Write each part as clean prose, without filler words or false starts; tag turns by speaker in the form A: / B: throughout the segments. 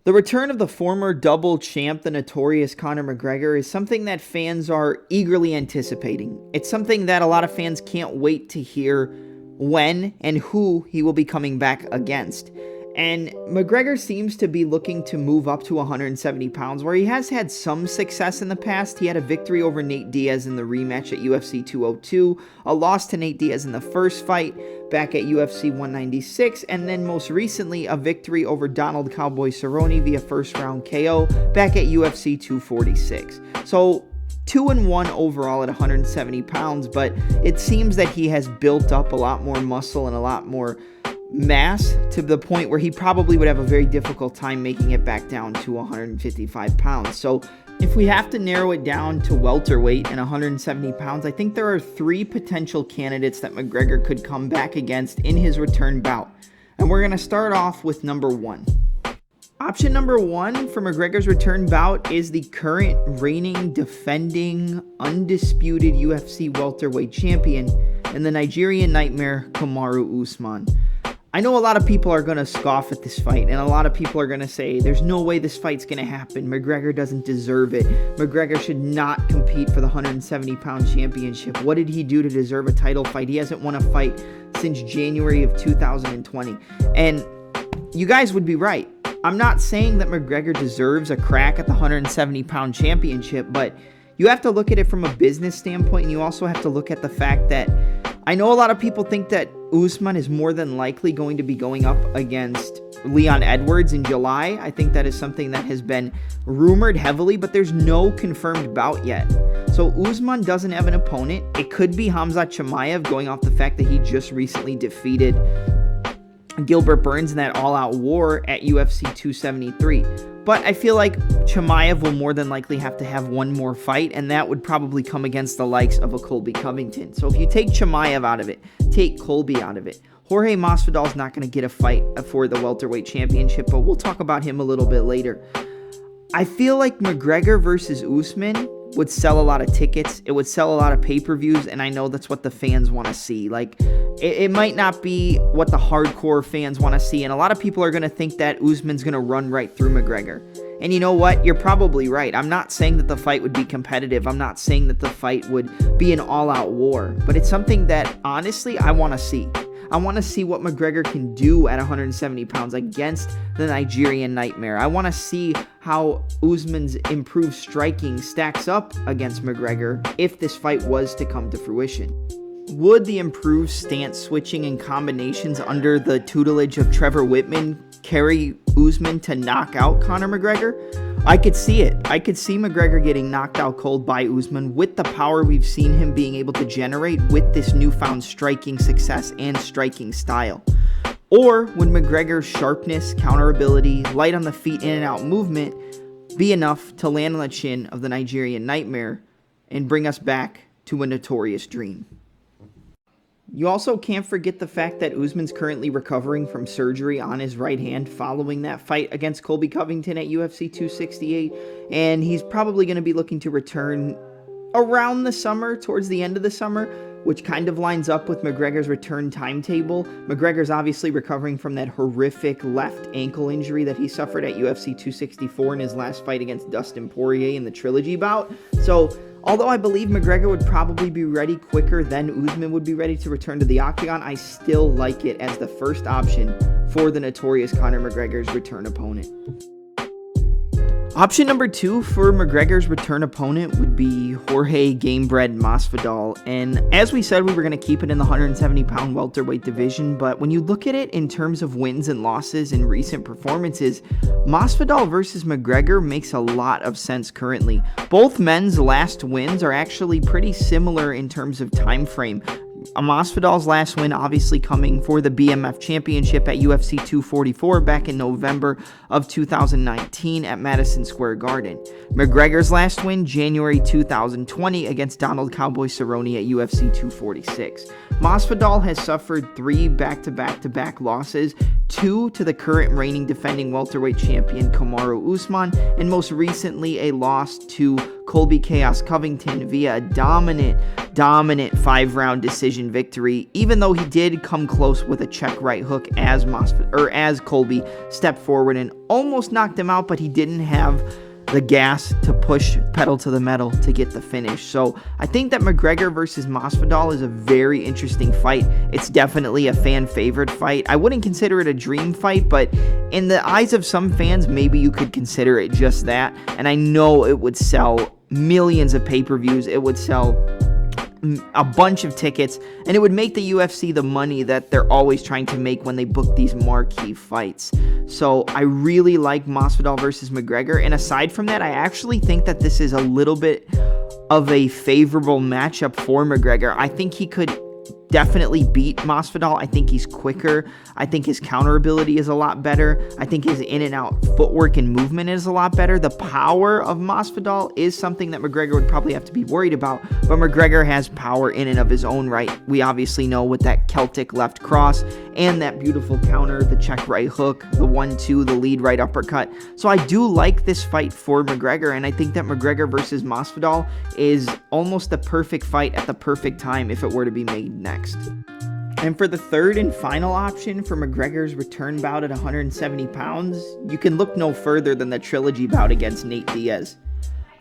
A: The return of the former double champ, the notorious Conor McGregor, is something that fans are eagerly anticipating. It's something that a lot of fans can't wait to hear when and who he will be coming back against. And McGregor seems to be looking to move up to 170 pounds, where he has had some success in the past. He had a victory over Nate Diaz in the rematch at UFC 202, a loss to Nate Diaz in the first fight back at UFC 196, and then most recently a victory over Donald Cowboy Cerrone via first round KO back at UFC 246. So 2-1 overall at 170 pounds, but it seems that he has built up a lot more muscle and a lot more mass to the point where he probably would have a very difficult time making it back down to 155 pounds. So if we have to narrow it down to welterweight and 170 pounds, I think there are three potential candidates that McGregor could come back against in his return bout. And we're going to start off with number one. Option number one for McGregor's return bout is the current reigning, defending, undisputed UFC welterweight champion and the Nigerian Nightmare, Kamaru Usman. I know a lot of people are going to scoff at this fight, and a lot of people are going to say, there's no way this fight's going to happen. McGregor doesn't deserve it. McGregor should not compete for the 170-pound championship. What did he do to deserve a title fight? He hasn't won a fight since January of 2020. And you guys would be right. I'm not saying that McGregor deserves a crack at the 170-pound championship, but you have to look at it from a business standpoint, and you also have to look at the fact that I know a lot of people think that Usman is more than likely going to be going up against Leon Edwards in July. I think that is something that has been rumored heavily, but there's no confirmed bout yet. So Usman doesn't have an opponent. It could be Khamzat Chimaev, going off the fact that he just recently defeated Gilbert Burns in that all-out war at UFC 273. But I feel like Chimaev will more than likely have to have one more fight, and that would probably come against the likes of a Colby Covington. So if you take Chimaev out of it, take Colby out of it, Jorge Masvidal's not going to get a fight for the welterweight championship, but we'll talk about him a little bit later. I feel like McGregor versus Usman would sell a lot of tickets. It would sell a lot of pay-per-views, and I know that's what the fans want to see. Like, it might not be what the hardcore fans want to see, and a lot of people are going to think that Usman's going to run right through McGregor. And you know what? You're probably right. I'm not saying that the fight would be competitive. I'm not saying that the fight would be an all-out war, but it's something that, honestly, I want to see. I want to see what McGregor can do at 170 pounds against the Nigerian Nightmare. I want to see how Usman's improved striking stacks up against McGregor if this fight was to come to fruition. Would the improved stance switching and combinations under the tutelage of Trevor Whitman carry Usman to knock out Conor McGregor? I could see it. I could see McGregor getting knocked out cold by Usman with the power we've seen him being able to generate with this newfound striking success and striking style. Or would McGregor's sharpness, counter ability, light on the feet, in and out movement be enough to land on the chin of the Nigerian Nightmare and bring us back to a notorious dream? You also can't forget the fact that Usman's currently recovering from surgery on his right hand following that fight against Colby Covington at UFC 268, and he's probably going to be looking to return around the summer, towards the end of the summer, which kind of lines up with McGregor's return timetable. McGregor's obviously recovering from that horrific left ankle injury that he suffered at UFC 264 in his last fight against Dustin Poirier in the trilogy bout. So although I believe McGregor would probably be ready quicker than Usman would be ready to return to the octagon, I still like it as the first option for the notorious Conor McGregor's return opponent. Option number two for McGregor's return opponent would be Jorge Gamebred Masvidal. And as we said, we were going to keep it in the 170-pound welterweight division, but when you look at it in terms of wins and losses in recent performances, Masvidal versus McGregor makes a lot of sense currently. Both men's last wins are actually pretty similar in terms of time frame. Masvidal's last win obviously coming for the BMF championship at UFC 244 back in November of 2019 at Madison Square Garden. McGregor's last win, January 2020 against Donald Cowboy Cerrone at UFC 246. Masvidal has suffered 3 back-to-back losses, 2 to the current reigning defending welterweight champion Kamaru Usman, and most recently a loss to Colby Chaos Covington via a dominant dominant 5-round decision victory, even though he did come close with a check right hook as Colby stepped forward and almost knocked him out, but he didn't have the gas to push pedal to the metal to get the finish. So I think that McGregor versus Masvidal is a very interesting fight. It's definitely a fan favorite fight. I wouldn't consider it a dream fight, but in the eyes of some fans, maybe you could consider it just that. And I know it would sell millions of pay-per-views. It would sell a bunch of tickets, and it would make the UFC the money that they're always trying to make when they book these marquee fights. So I really like Masvidal versus McGregor, and aside from that, I actually think that this is a little bit of a favorable matchup for McGregor. I think he could definitely beat Masvidal. I think he's quicker. I think his counter ability is a lot better. I think his in and out footwork and movement is a lot better. The power of Masvidal is something that McGregor would probably have to be worried about, but McGregor has power in and of his own right. We obviously know with that Celtic left cross and that beautiful counter, the check right hook, the 1-2, the lead right uppercut. So I do like this fight for McGregor, and I think that McGregor versus Masvidal is almost the perfect fight at the perfect time if it were to be made next. And for the third and final option for McGregor's return bout at 170 pounds, you can look no further than the trilogy bout against Nate Diaz.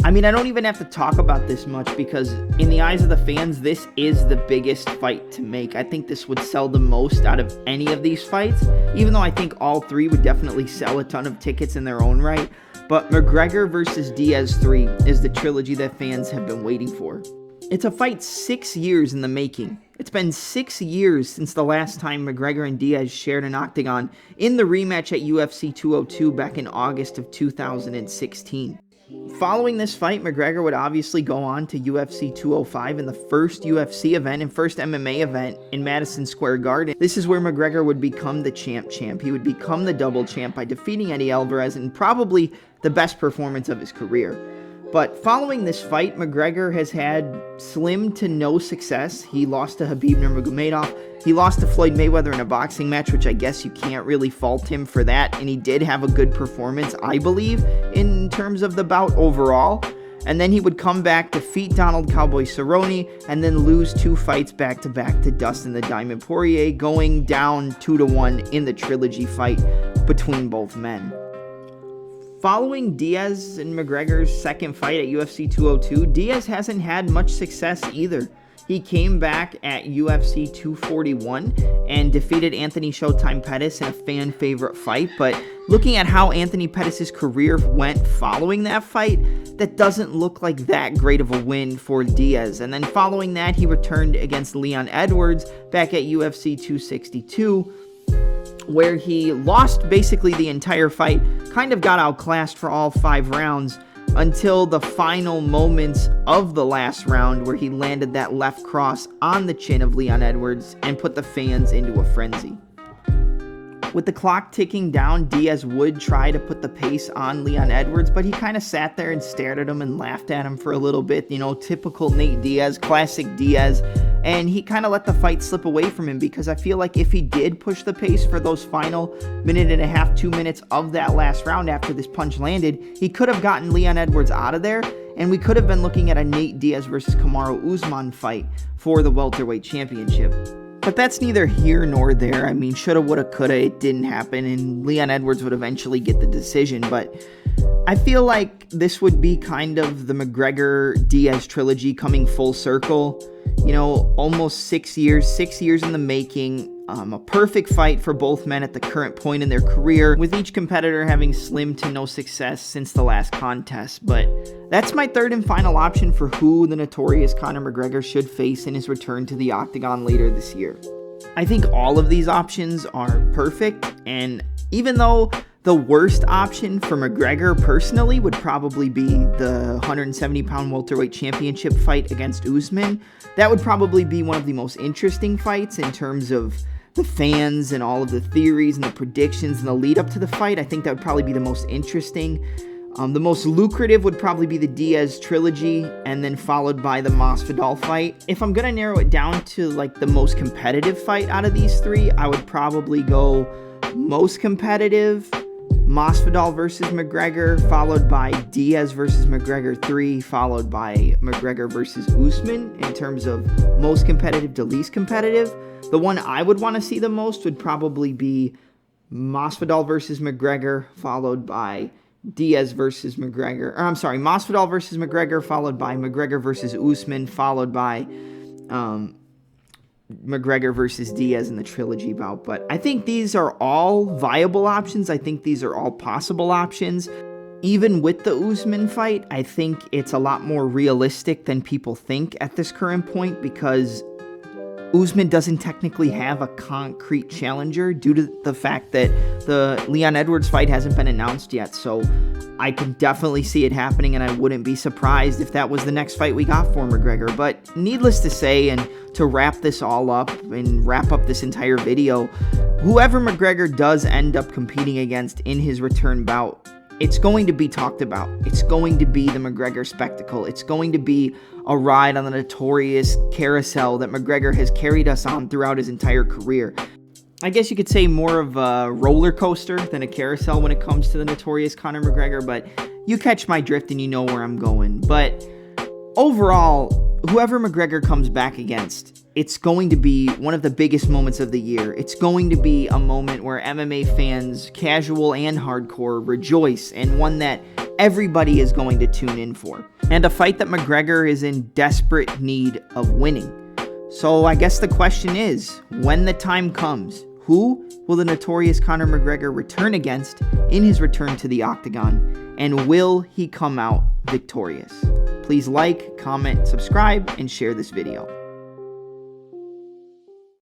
A: I mean, I don't even have to talk about this much because in the eyes of the fans, this is the biggest fight to make. I think this would sell the most out of any of these fights, even though I think all three would definitely sell a ton of tickets in their own right. But McGregor versus Diaz 3 is the trilogy that fans have been waiting for. It's a fight 6 years in the making. It's been 6 years since the last time McGregor and Diaz shared an octagon in the rematch at UFC 202 back in August of 2016. Following this fight, McGregor would obviously go on to UFC 205 in the first UFC event and first MMA event in Madison Square Garden. This is where McGregor would become the champ. He would become the double champ by defeating Eddie Alvarez in probably the best performance of his career. But following this fight, McGregor has had slim to no success. He lost to Khabib Nurmagomedov. He lost to Floyd Mayweather in a boxing match, which I guess you can't really fault him for that. And he did have a good performance, I believe, in terms of the bout overall. And then he would come back, defeat Donald Cowboy Cerrone, and then lose 2 fights back-to-back to Dustin the Diamond Poirier, going down 2-1 in the trilogy fight between both men. Following Diaz and McGregor's second fight at UFC 202, Diaz hasn't had much success either. He came back at UFC 241 and defeated Anthony Showtime Pettis in a fan favorite fight, but looking at how Anthony Pettis' career went following that fight, that doesn't look like that great of a win for Diaz. And then following that, he returned against Leon Edwards back at UFC 262, where he lost basically the entire fight, kind of got outclassed for all 5 rounds until the final moments of the last round where he landed that left cross on the chin of Leon Edwards and put the fans into a frenzy. With the clock ticking down, Diaz would try to put the pace on Leon Edwards, but he kind of sat there and stared at him and laughed at him for a little bit. You know, typical Nate Diaz, classic Diaz. And he kind of let the fight slip away from him because I feel like if he did push the pace for those final minute and a half, 2 minutes of that last round after this punch landed, he could have gotten Leon Edwards out of there, and we could have been looking at a Nate Diaz versus Kamaru Usman fight for the welterweight championship. But that's neither here nor there. I mean, shoulda, woulda, coulda, it didn't happen, and Leon Edwards would eventually get the decision. But I feel like this would be kind of the McGregor-Diaz trilogy coming full circle. You know, almost 6 years in the making. A perfect fight for both men at the current point in their career, with each competitor having slim to no success since the last contest. But that's my third and final option for who the notorious Conor McGregor should face in his return to the octagon later this year. I think all of these options are perfect, and even though the worst option for McGregor personally would probably be the 170-pound welterweight championship fight against Usman, that would probably be one of the most interesting fights in terms of the fans and all of the theories and the predictions and the lead up to the fight. I think that would probably be the most interesting. The most lucrative would probably be the Diaz trilogy, and then followed by the Masvidal fight. If I'm gonna narrow it down to like the most competitive fight out of these three, I would probably go most competitive, Masvidal versus McGregor, followed by Diaz versus McGregor 3, followed by McGregor versus Usman in terms of most competitive to least competitive. The one I would want to see the most would probably be Masvidal versus McGregor, followed by Diaz versus McGregor. Or I'm sorry, Masvidal versus McGregor, followed by McGregor versus Usman, followed by McGregor versus Diaz in the trilogy bout. But I think these are all viable options. I think these are all possible options. Even with the Usman fight, I think it's a lot more realistic than people think at this current point, because Usman doesn't technically have a concrete challenger due to the fact that the Leon Edwards fight hasn't been announced yet. So I can definitely see it happening, and I wouldn't be surprised if that was the next fight we got for McGregor. But needless to say, and to wrap this all up and wrap up this entire video, whoever McGregor does end up competing against in his return bout, it's going to be talked about. It's going to be the McGregor spectacle. It's going to be a ride on the notorious carousel that McGregor has carried us on throughout his entire career. I guess you could say more of a roller coaster than a carousel when it comes to the notorious Conor McGregor, but you catch my drift and you know where I'm going. But overall, whoever McGregor comes back against, it's going to be one of the biggest moments of the year. It's going to be a moment where MMA fans, casual and hardcore, rejoice, and one that everybody is going to tune in for. And a fight that McGregor is in desperate need of winning. So I guess the question is, when the time comes, who will the notorious Conor McGregor return against in his return to the octagon? And will he come out victorious? Please like, comment, subscribe, and share this video.